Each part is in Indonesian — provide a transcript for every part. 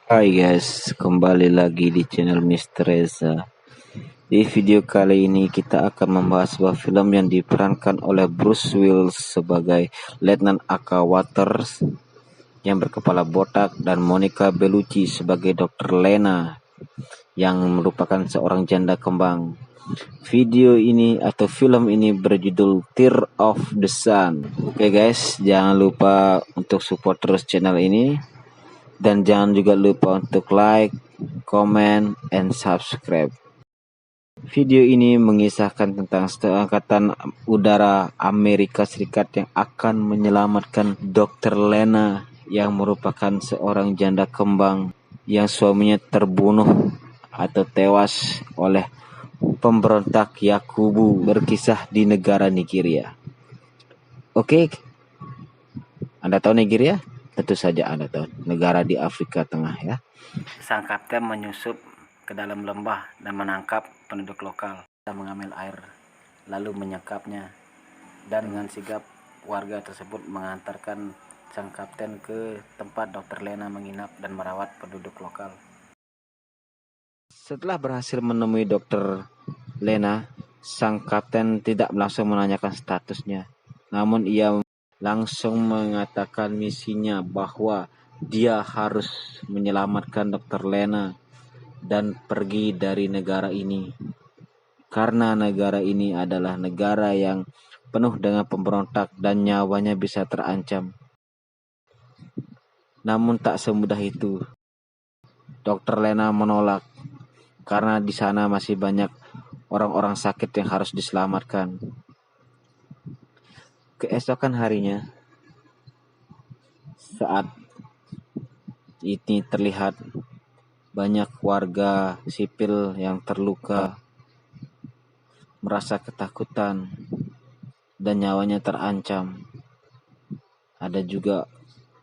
Hai guys, kembali lagi di channel Mr. Reza. Di video kali ini kita akan membahas sebuah film yang diperankan oleh Bruce Willis sebagai Letnan Aka Waters yang berkepala botak dan Monica Bellucci sebagai Dr. Lena yang merupakan seorang janda kembang. Video ini atau film ini berjudul Tear of the Sun. Oke guys, jangan lupa untuk support terus channel ini. Dan jangan juga lupa untuk like, comment, and subscribe. Video ini mengisahkan tentang Angkatan Udara Amerika Serikat yang akan menyelamatkan Dr. Lena yang merupakan seorang janda kembang yang suaminya terbunuh atau tewas oleh pemberontak Yakubu, berkisah di negara Nigeria. Oke, Anda tahu Nigeria? Tentu saja Anda tahu, negara di Afrika Tengah ya. Sang kapten menyusup ke dalam lembah dan menangkap penduduk lokal dan mengambil air, lalu menyekapnya. Dan dengan sigap warga tersebut mengantarkan sang kapten ke tempat Dr. Lena menginap dan merawat penduduk lokal. Setelah berhasil menemui Dr. Lena, sang kapten tidak langsung menanyakan statusnya, namun ia langsung mengatakan misinya bahwa dia harus menyelamatkan Dr. Lena dan pergi dari negara ini. Karena negara ini adalah negara yang penuh dengan pemberontak dan nyawanya bisa terancam. Namun tak semudah itu. Dr. Lena menolak karena di sana masih banyak orang-orang sakit yang harus diselamatkan. Keesokan harinya, saat ini terlihat banyak warga sipil yang terluka, merasa ketakutan, dan nyawanya terancam. Ada juga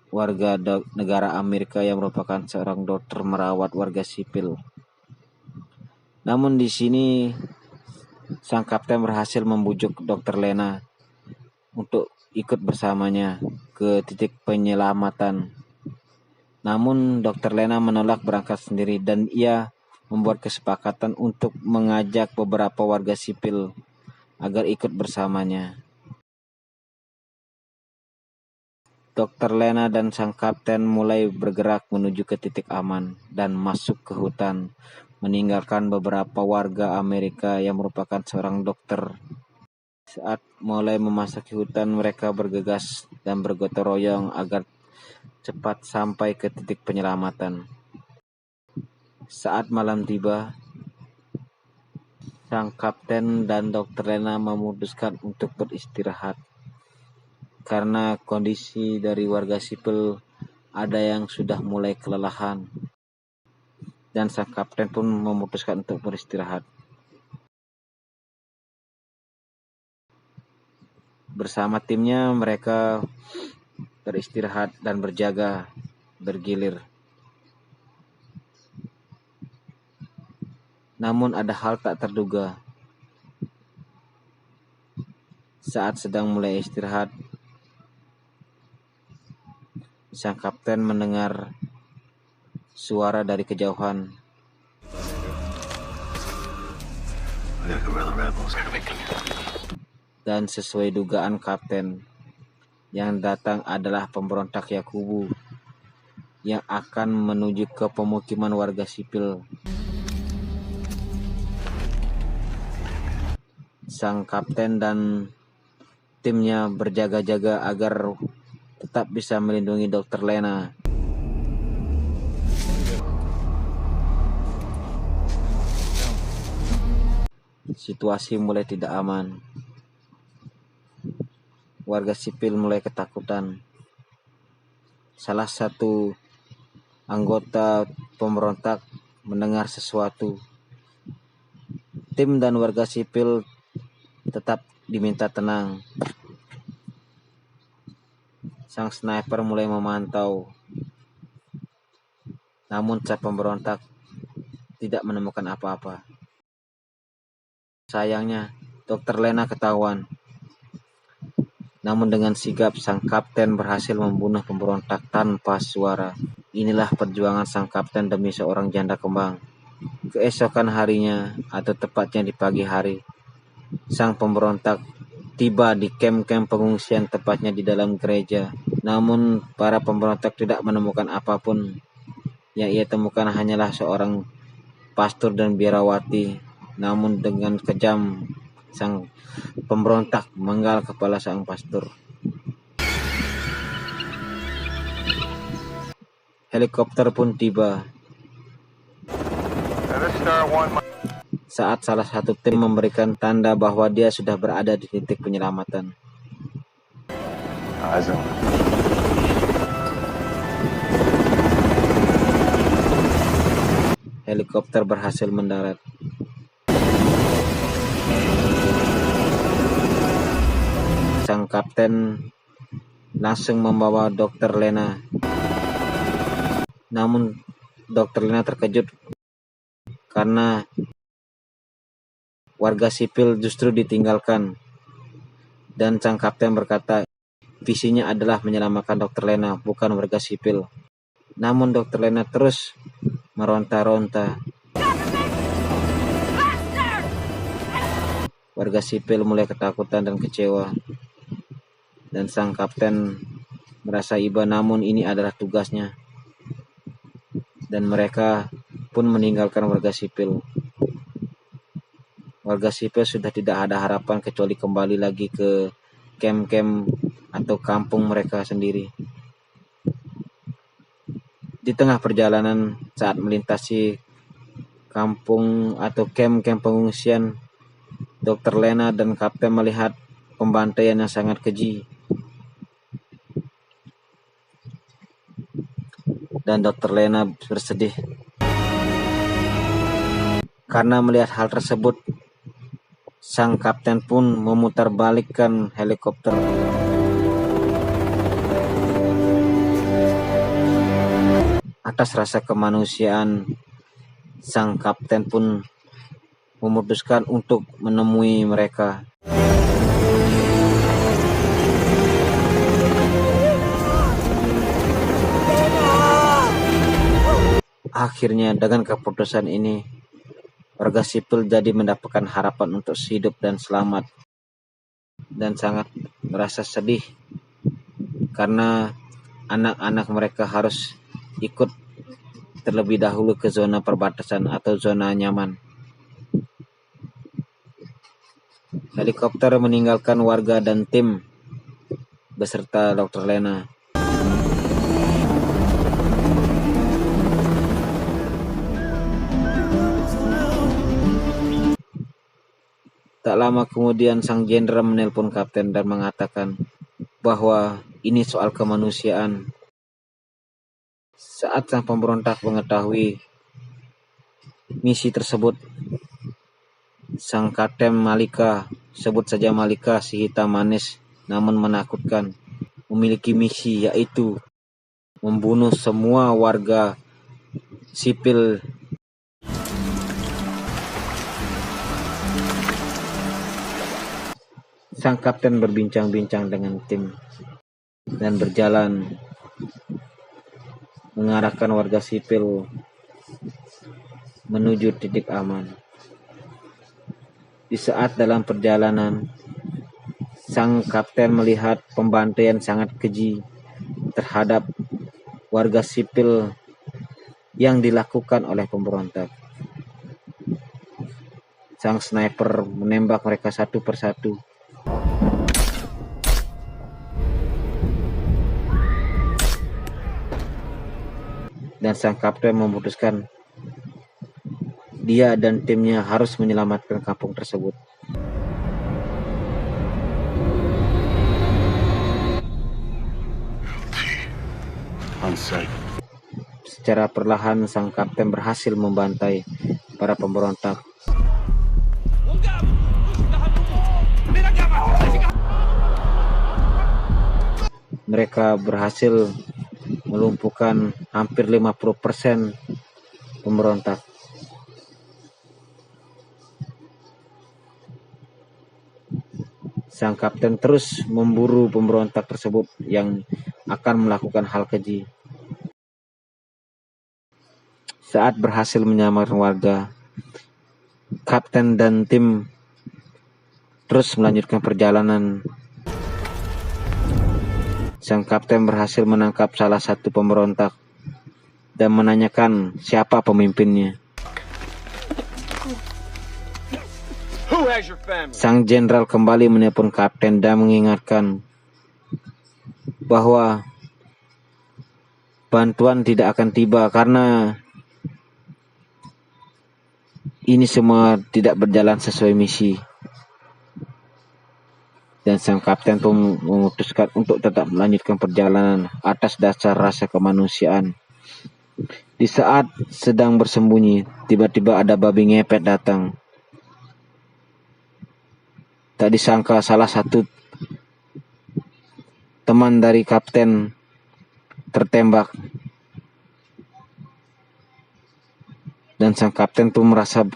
warga negara Amerika yang merupakan seorang dokter merawat warga sipil. Namun di sini sang kapten berhasil membujuk Dr. Lena untuk ikut bersamanya ke titik penyelamatan. Namun Dr. Lena menolak berangkat sendiri dan ia membuat kesepakatan untuk mengajak beberapa warga sipil agar ikut bersamanya. Dr. Lena dan sang kapten mulai bergerak menuju ke titik aman dan masuk ke hutan, meninggalkan beberapa warga Amerika yang merupakan seorang dokter. Saat mulai memasuki hutan, mereka bergegas dan bergotong royong agar cepat sampai ke titik penyelamatan. Saat malam tiba, sang kapten dan Dr. Lena memutuskan untuk beristirahat karena kondisi dari warga sipil ada yang sudah mulai kelelahan, dan sang kapten pun memutuskan untuk beristirahat. Bersama timnya mereka beristirahat dan berjaga bergilir. Namun ada hal tak terduga. Saat sedang mulai istirahat, sang kapten mendengar suara dari kejauhan. Dan sesuai dugaan kapten, yang datang adalah pemberontak Yakubu yang akan menuju ke pemukiman warga sipil. Sang kapten dan timnya berjaga-jaga agar tetap bisa melindungi Dr. Lena. Situasi mulai tidak aman. Warga sipil mulai ketakutan. Salah satu anggota pemberontak mendengar sesuatu. Tim dan warga sipil tetap diminta tenang. Sang sniper mulai memantau. Namun sang pemberontak tidak menemukan apa-apa. Sayangnya, Dr. Lena ketahuan. Namun dengan sigap sang kapten berhasil membunuh pemberontak tanpa suara. Inilah perjuangan sang kapten demi seorang janda kembang. Keesokan harinya, atau tepatnya di pagi hari, sang pemberontak tiba di kem-kem pengungsian, tepatnya di dalam gereja. Namun para pemberontak tidak menemukan apapun. Yang ia temukan hanyalah seorang pastor dan biarawati. Namun dengan kejam, sang pemberontak menggal kepala sang pastor. Helikopter pun tiba saat salah satu tim memberikan tanda bahwa dia sudah berada di titik penyelamatan. Helikopter berhasil mendarat. Sang kapten langsung membawa Dr. Lena. Namun Dr. Lena terkejut karena warga sipil justru ditinggalkan. Dan sang kapten berkata, visinya adalah menyelamatkan Dr. Lena, bukan warga sipil. Namun Dr. Lena terus meronta-ronta. Warga sipil mulai ketakutan dan kecewa. Dan sang kapten merasa iba, namun ini adalah tugasnya. Dan mereka pun meninggalkan warga sipil. Warga sipil sudah tidak ada harapan kecuali kembali lagi ke kem-kem atau kampung mereka sendiri. Di tengah perjalanan saat melintasi kampung atau kem-kem pengungsian, Dr. Lena dan kapten melihat pembantaian yang sangat keji. Dan Dr. Lena bersedih karena melihat hal tersebut. Sang kapten pun memutarbalikkan helikopter. Atas rasa kemanusiaan, sang kapten pun memutuskan untuk menemui mereka. Akhirnya dengan keputusan ini, warga sipil jadi mendapatkan harapan untuk hidup dan selamat. Dan sangat merasa sedih karena anak-anak mereka harus ikut terlebih dahulu ke zona perbatasan atau zona nyaman. Helikopter meninggalkan warga dan tim beserta Dr. Lena. Tak lama kemudian sang jenderal menelpon kapten dan mengatakan bahwa ini soal kemanusiaan. Saat sang pemberontak mengetahui misi tersebut, sang kapten Malika, sebut saja Malika, si hitam manis namun menakutkan, memiliki misi yaitu membunuh semua warga sipil. Sang kapten berbincang-bincang dengan tim dan berjalan mengarahkan warga sipil menuju titik aman. Di saat dalam perjalanan, sang kapten melihat pembantaian sangat keji terhadap warga sipil yang dilakukan oleh pemberontak. Sang sniper menembak mereka satu persatu. Dan sang kapten memutuskan dia dan timnya harus menyelamatkan kampung tersebut. Secara perlahan sang kapten berhasil membantai para pemberontak. Mereka berhasil melumpuhkan hampir 50% pemberontak. Sang kapten terus memburu pemberontak tersebut yang akan melakukan hal keji. Saat berhasil menyelamatkan warga, kapten dan tim terus melanjutkan perjalanan. Sang kapten berhasil menangkap salah satu pemberontak dan menanyakan siapa pemimpinnya. Sang jenderal kembali menelpon kapten dan mengingatkan bahwa bantuan tidak akan tiba karena ini semua tidak berjalan sesuai misi. Dan sang kapten pun memutuskan untuk tetap melanjutkan perjalanan atas dasar rasa kemanusiaan. Di saat sedang bersembunyi, tiba-tiba ada babi ngepet datang. Tak disangka salah satu teman dari kapten tertembak. Dan sang kapten pun merasa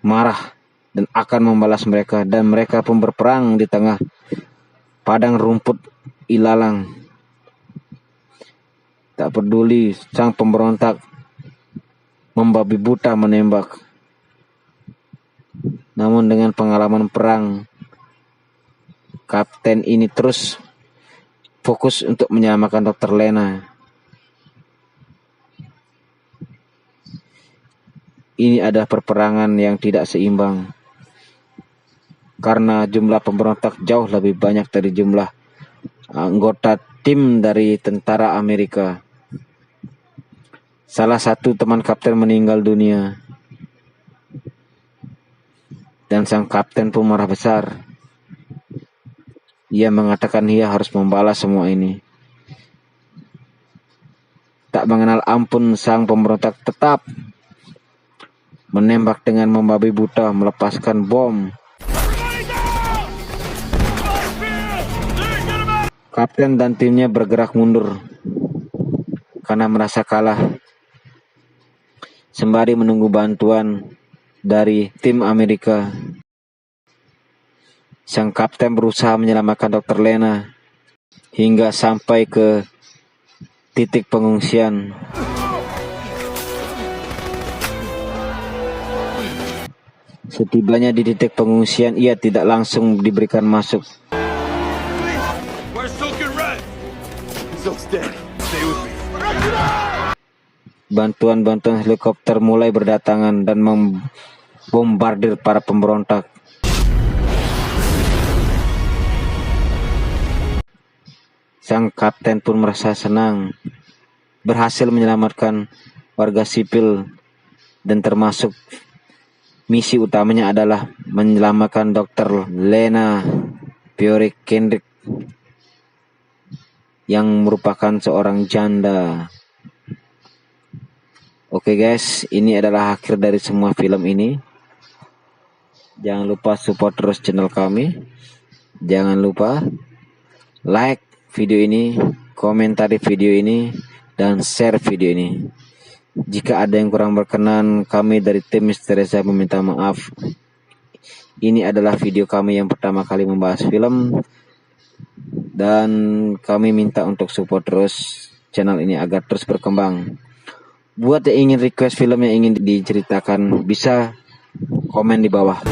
marah dan akan membalas mereka, dan mereka pun berperang di tengah padang rumput ilalang. Tak peduli sang pemberontak membabi buta menembak. Namun dengan pengalaman perang, kapten ini terus fokus untuk menyelamatkan Dr. Lena. Ini adalah perperangan yang tidak seimbang, karena jumlah pemberontak jauh lebih banyak dari jumlah anggota tim dari tentara Amerika. Salah satu teman kapten meninggal dunia, dan sang kapten pun marah besar. Ia mengatakan ia harus membalas semua ini. Tak mengenal ampun, sang pemberontak tetap menembak dengan membabi buta, melepaskan bom. Kapten dan timnya bergerak mundur karena merasa kalah, sembari menunggu bantuan dari tim Amerika. Sang kapten berusaha menyelamatkan Dr. Lena hingga sampai ke titik pengungsian. Setibanya di titik pengungsian, ia tidak langsung diberikan masuk. Bantuan-bantuan helikopter mulai berdatangan dan membombardir para pemberontak. Sang kapten pun merasa senang berhasil menyelamatkan warga sipil, dan termasuk misi utamanya adalah menyelamatkan Dr. Lena Bjork Kendrick yang merupakan seorang janda. Oke guys, ini adalah akhir dari semua film ini. Jangan lupa support terus channel kami. Jangan lupa like video ini, komentari video ini, dan share video ini. Jika ada yang kurang berkenan, kami dari tim Misteri Reza meminta maaf. Ini adalah video kami yang pertama kali membahas film, dan kami minta untuk support terus channel ini agar terus berkembang. Buat yang ingin request film yang ingin diceritakan, bisa komen di bawah.